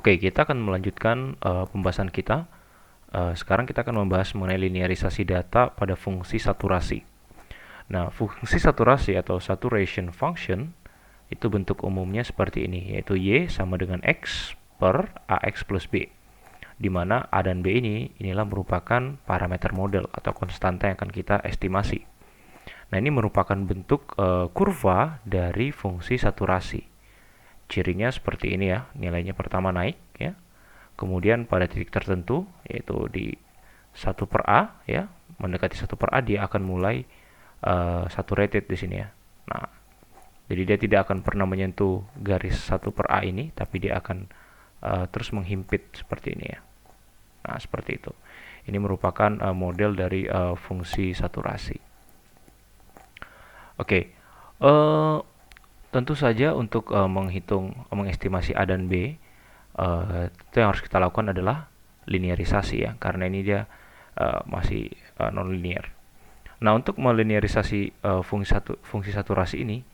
Oke, kita akan melanjutkan pembahasan kita. Sekarang kita akan membahas mengenai linearisasi data pada fungsi saturasi. Nah, fungsi saturasi atau saturation function itu bentuk umumnya seperti ini, yaitu Y sama dengan X per AX plus B, di mana A dan B inilah merupakan parameter model atau konstanta yang akan kita estimasi. Nah, ini merupakan bentuk kurva dari fungsi saturasi. Cirinya seperti ini ya, nilainya pertama naik ya, kemudian pada titik tertentu yaitu di 1 per A ya, mendekati 1 per A dia akan mulai saturated di sini ya. Nah, jadi dia tidak akan pernah menyentuh garis 1 per A ini, tapi dia akan terus menghimpit seperti ini ya. Nah, seperti itu. Ini merupakan model dari fungsi saturasi. Oke. Tentu saja untuk mengestimasi A dan B, itu yang harus kita lakukan adalah linearisasi ya, karena ini dia masih non-linear. Nah, untuk melinearisasi fungsi saturasi ini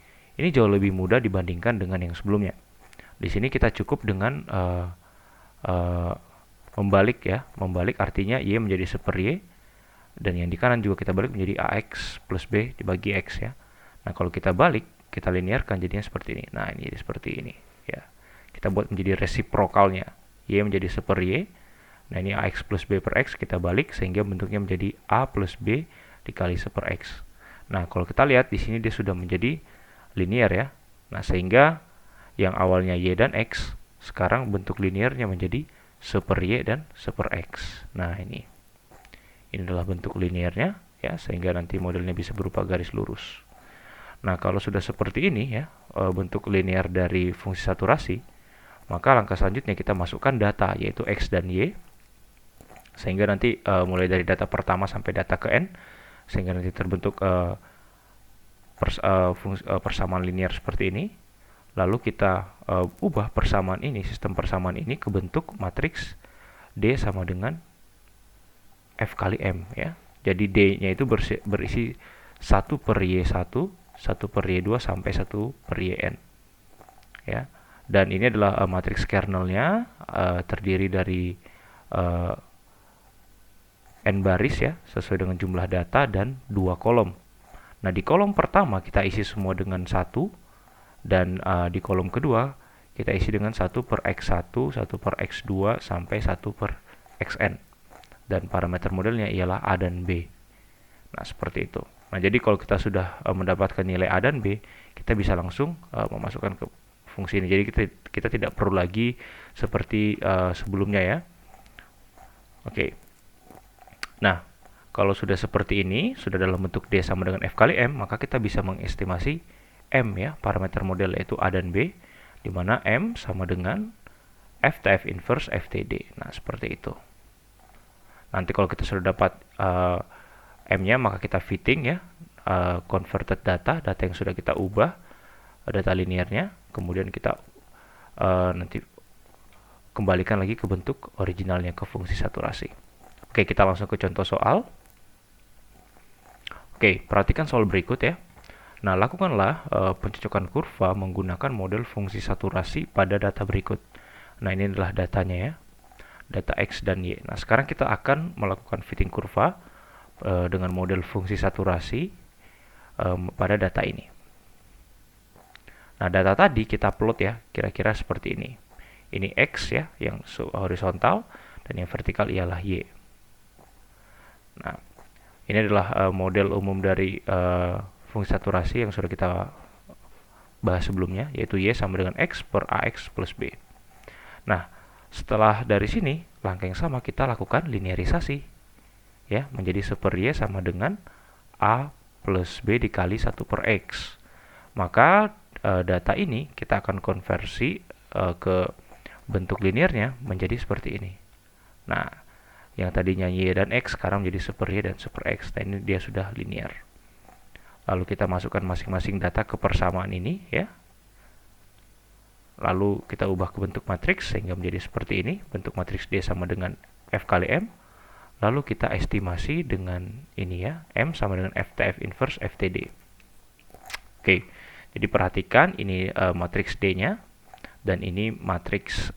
jauh lebih mudah dibandingkan dengan yang sebelumnya. Di sini kita cukup dengan membalik ya, membalik artinya Y menjadi 1 per Y, dan yang di kanan juga kita balik menjadi AX plus B dibagi X ya. Nah, kalau kita balik, kita linearkan jadinya seperti ini. Nah, ini jadi seperti ini ya. Kita buat menjadi resiprokalnya. Y menjadi 1 per Y. Nah, ini AX plus B per X kita balik sehingga bentuknya menjadi A plus B dikali 1 per X. Nah, kalau kita lihat di sini dia sudah menjadi linear ya. Nah, sehingga yang awalnya Y dan X sekarang bentuk linearnya menjadi 1 per Y dan 1 per X. Nah, ini adalah bentuk linearnya ya, sehingga nanti modelnya bisa berupa garis lurus. Nah, kalau sudah seperti ini ya, bentuk linear dari fungsi saturasi, maka langkah selanjutnya kita masukkan data, yaitu X dan Y, sehingga nanti mulai dari data pertama sampai data ke N, sehingga nanti terbentuk persamaan linear seperti ini. Lalu kita ubah persamaan ini, sistem persamaan ini ke bentuk matriks D sama dengan F kali M ya. Jadi D-nya itu berisi 1 per Y1, 1 per Y2 sampai 1 per Yn ya. Dan ini adalah matriks kernelnya, terdiri dari n baris ya, sesuai dengan jumlah data dan 2 kolom. Nah, di kolom pertama kita isi semua dengan 1, dan di kolom kedua kita isi dengan 1 per X1, 1 per X2 sampai 1 per Xn. Dan parameter modelnya ialah A dan B. Nah, seperti itu. Nah, jadi kalau kita sudah mendapatkan nilai A dan B, kita bisa langsung memasukkan ke fungsi ini. Jadi kita tidak perlu lagi seperti sebelumnya ya. Oke. Nah, kalau sudah seperti ini, sudah dalam bentuk D sama dengan F kali M, maka kita bisa mengestimasi M ya, parameter model yaitu A dan B, di mana M sama dengan FTF inverse FTD. Nah, seperti itu. Nanti kalau kita sudah dapat M-nya, maka kita fitting ya, converted data yang sudah kita ubah, data linearnya, kemudian kita nanti kembalikan lagi ke bentuk originalnya, ke fungsi saturasi. Oke, kita langsung ke contoh soal. Oke, perhatikan soal berikut ya. Nah, lakukanlah pencocokan kurva menggunakan model fungsi saturasi pada data berikut. Nah, ini adalah datanya ya, data X dan Y. Nah, sekarang kita akan melakukan fitting kurva dengan model fungsi saturasi pada data ini. Nah, data tadi kita plot ya, kira-kira seperti ini. Ini X ya, yang horizontal, dan yang vertikal ialah Y. Nah, ini adalah model umum dari fungsi saturasi yang sudah kita bahas sebelumnya, yaitu Y sama dengan X per AX plus B. Nah, setelah dari sini, langkah yang sama kita lakukan linearisasi ya, menjadi 1 per Y sama dengan A plus B dikali 1 per X. Maka data ini kita akan konversi ke bentuk linearnya menjadi seperti ini. Nah, yang tadinya Y dan X sekarang menjadi 1 per Y dan 1 per X. Nah, ini dia sudah linear. Lalu kita masukkan masing-masing data ke persamaan ini ya. Lalu kita ubah ke bentuk matriks sehingga menjadi seperti ini. Bentuk matriks D sama dengan F kali M. Lalu kita estimasi dengan ini ya, M sama dengan FTF inverse FTD. Oke, jadi perhatikan ini matriks D-nya. dan ini matriks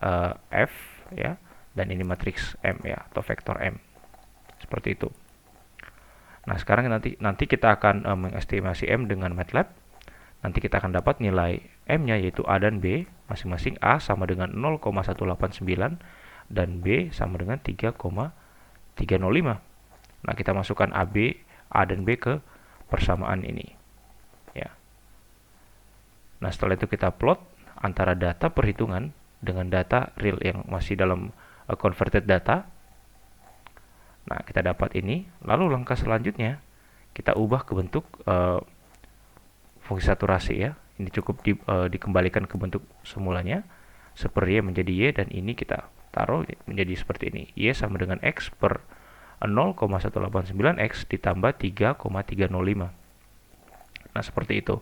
F ya, dan ini matriks M ya, atau vektor M. Seperti itu. Nah, sekarang nanti kita akan mengestimasi M dengan MATLAB. Nanti kita akan dapat nilai M-nya yaitu A dan B, masing-masing A sama dengan 0,189 dan B sama dengan 3,305. Nah, kita masukkan A dan B ke persamaan ini. Ya. Nah, setelah itu kita plot antara data perhitungan dengan data real yang masih dalam converted data. Nah, kita dapat ini. Lalu langkah selanjutnya kita ubah ke bentuk fungsi saturasi ya. Ini cukup dikembalikan ke bentuk semulanya, super Y menjadi Y, dan ini kita taruh menjadi seperti ini. Y sama dengan X per 0,189X ditambah 3,305. Nah, seperti itu.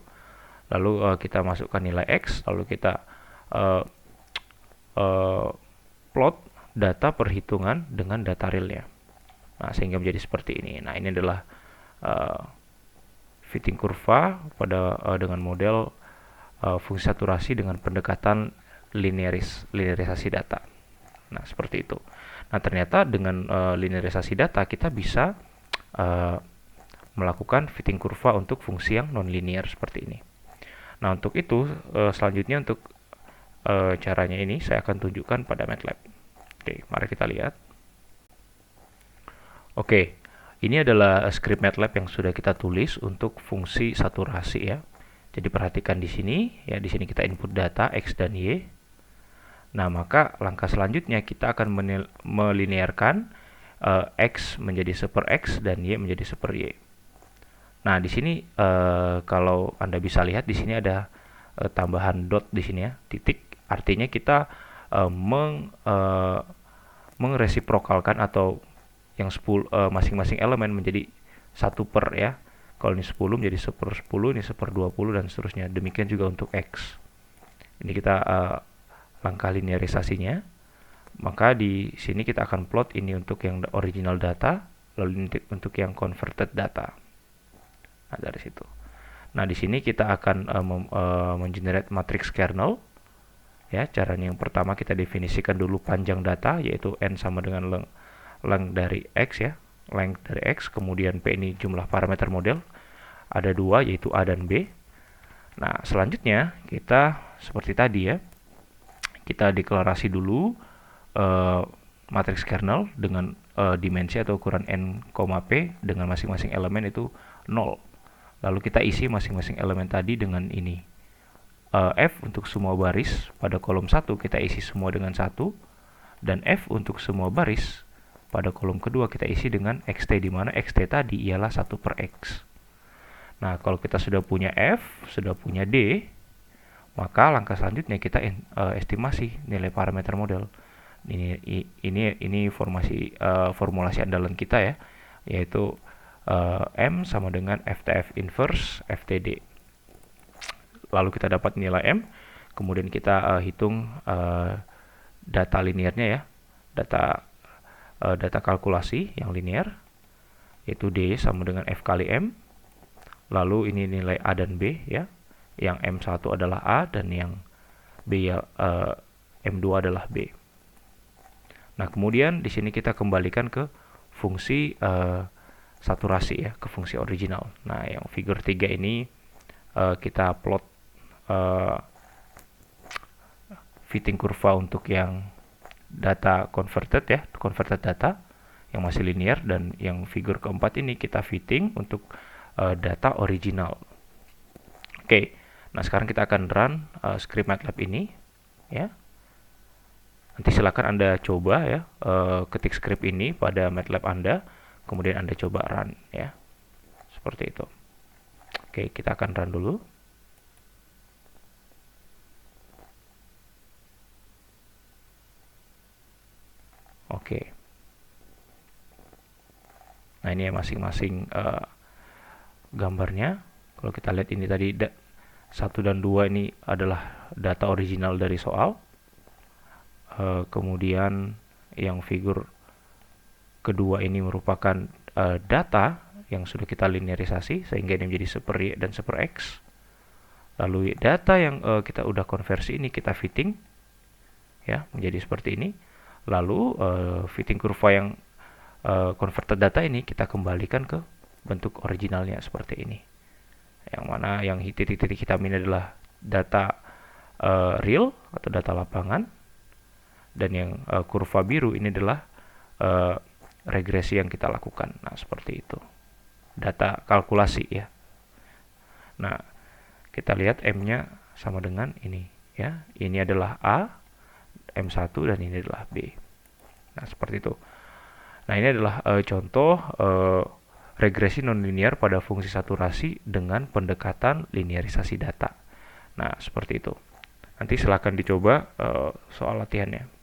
Lalu kita masukkan nilai X, lalu kita plot data perhitungan dengan data realnya. Nah, sehingga menjadi seperti ini. Nah, ini adalah fitting kurva dengan model fungsi saturasi dengan pendekatan linearisasi data. Nah, seperti itu. Nah, ternyata dengan linearisasi data kita bisa melakukan fitting kurva untuk fungsi yang non-linear seperti ini. Nah, untuk itu selanjutnya untuk caranya ini saya akan tunjukkan pada MATLAB. Oke, mari kita lihat. Oke, ini adalah script MATLAB yang sudah kita tulis untuk fungsi saturasi ya. Jadi perhatikan di sini ya, di sini kita input data X dan Y. Nah, maka langkah selanjutnya kita akan melinearkan X menjadi super X dan Y menjadi super Y. Nah, di sini kalau Anda bisa lihat di sini ada tambahan dot di sini ya, titik. Artinya kita mengresiprokalkan atau yang masing-masing elemen menjadi 1 per ya. Kalau ini 10 menjadi 1/10, ini 1/20 dan seterusnya. Demikian juga untuk X. Ini kita langkah linearisasinya. Maka di sini kita akan plot ini untuk yang original data, lalu untuk yang converted data. Nah, dari situ. Nah, di sini kita akan mengenerate matrix kernel. Ya, caranya yang pertama kita definisikan dulu panjang data, yaitu n sama dengan length dari x ya, length dari x, kemudian p ini jumlah parameter model, ada 2 yaitu A dan B. Nah, selanjutnya kita seperti tadi ya, kita deklarasi dulu matrix kernel dengan dimensi atau ukuran n, p dengan masing-masing elemen itu 0. Lalu kita isi masing-masing elemen tadi dengan ini. F untuk semua baris pada kolom 1 kita isi semua dengan 1, dan F untuk semua baris pada kolom kedua kita isi dengan xt, di mana xt tadi ialah 1 per x. Nah, kalau kita sudah punya F, sudah punya D, maka langkah selanjutnya kita estimasi nilai parameter model. Ini formulasi andalan kita ya, yaitu M sama dengan FTF inverse FTD. Lalu kita dapat nilai M, kemudian kita hitung data linearnya ya, data kalkulasi yang linear, yaitu D sama dengan F kali M. Lalu ini nilai A dan B ya, yang M1 adalah A dan yang B M2 adalah B. Nah, kemudian di sini kita kembalikan ke fungsi saturasi ya, ke fungsi original. Nah, yang figure 3 ini kita plot fitting kurva untuk yang data converted ya, converted data yang masih linear, dan yang figure keempat ini kita fitting untuk data original. Oke, nah sekarang kita akan run script MATLAB ini ya. Nanti silakan Anda coba ya, ketik script ini pada MATLAB Anda, kemudian Anda coba run ya, seperti itu. Oke, kita akan run dulu. Oke. Nah, ini masing-masing gambarnya. Kalau kita lihat ini tadi 1 dan 2 ini adalah data original dari soal. Kemudian yang figur kedua ini merupakan data yang sudah kita linearisasi sehingga ini menjadi super Y dan super X. Lalu data yang kita udah konversi ini kita fitting ya, menjadi seperti ini. Lalu fitting kurva yang converted data ini kita kembalikan ke bentuk originalnya seperti ini. Yang mana yang titik-titik hitam ini adalah data real atau data lapangan, dan yang kurva biru ini adalah regresi yang kita lakukan. Nah, seperti itu. Data kalkulasi ya. Nah, kita lihat M-nya sama dengan ini ya. Ini adalah A, M1, dan ini adalah B. Nah, seperti itu. Nah, ini adalah contoh regresi nonlinear pada fungsi saturasi dengan pendekatan linearisasi data. Nah, seperti itu. Nanti silakan dicoba soal latihannya.